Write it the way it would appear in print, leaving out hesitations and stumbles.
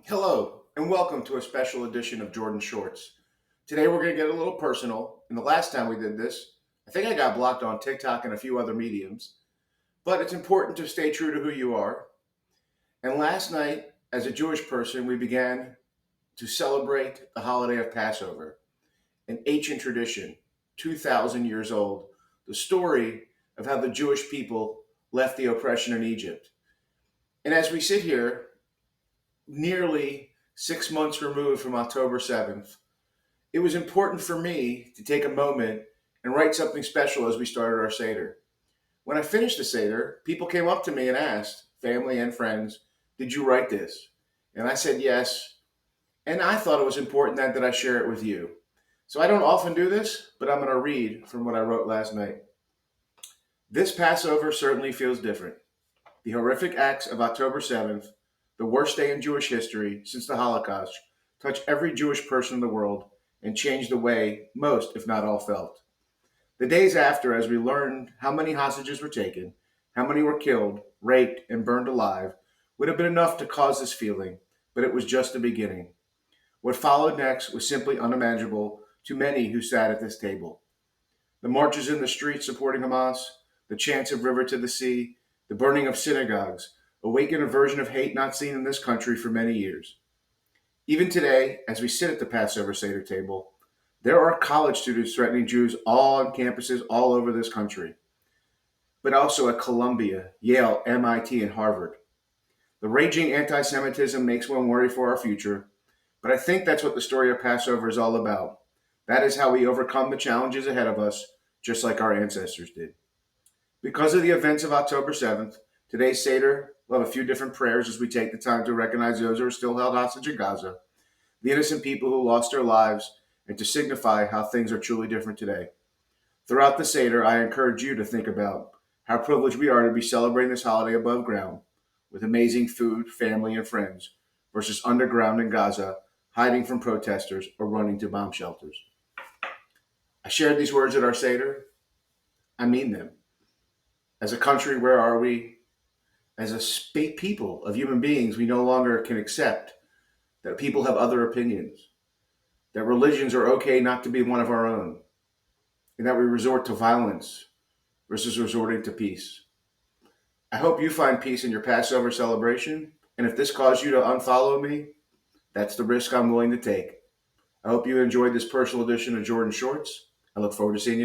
Hello, and welcome to a special edition of Jordan Shorts. Today we're going to get a little personal. And the last time we did this, I think I got blocked on TikTok and a few other mediums. But it's important to stay true to who you are. And last night, as a Jewish person, we began to celebrate the holiday of Passover, an ancient tradition, 2,000 years old, the story of how the Jewish people left the oppression in Egypt. And as we sit here, nearly 6 months removed from October 7th, it was important for me to take a moment and write something special as we started our Seder. When I finished the Seder, people came up to me and asked, family and friends, did you write this? And I said yes. And I thought it was important that I share it with you. So I don't often do this, but I'm going to read from what I wrote last night. This Passover certainly feels different. The horrific acts of October 7th, the worst day in Jewish history since the Holocaust, touch every Jewish person in the world and change the way most, if not all, felt. The days after, as we learned how many hostages were taken, how many were killed, raped, and burned alive, would have been enough to cause this feeling, but it was just the beginning. What followed next was simply unimaginable to many who sat at this table. The marches in the streets supporting Hamas, the chants of river to the sea, the burning of synagogues, awakened a version of hate not seen in this country for many years. Even today, as we sit at the Passover Seder table, there are college students threatening Jews all on campuses all over this country, but also at Columbia, Yale, MIT, and Harvard. The raging anti Semitism makes one worry for our future, but I think that's what the story of Passover is all about. That is how we overcome the challenges ahead of us, just like our ancestors did. Because of the events of October 7th, today's Seder will have a few different prayers as we take the time to recognize those who are still held hostage in Gaza, the innocent people who lost their lives, and to signify how things are truly different today. Throughout the Seder, I encourage you to think about how privileged we are to be celebrating this holiday above ground with amazing food, family, and friends versus underground in Gaza, hiding from protesters or running to bomb shelters. I shared these words at our Seder. I mean them. As a country, where are we? As a people of human beings, we no longer can accept that people have other opinions, that religions are okay not to be one of our own, and that we resort to violence versus resorting to peace. I hope you find peace in your Passover celebration, and if this caused you to unfollow me, that's the risk I'm willing to take. I hope you enjoyed this personal edition of Jordan Shorts. I look forward to seeing you.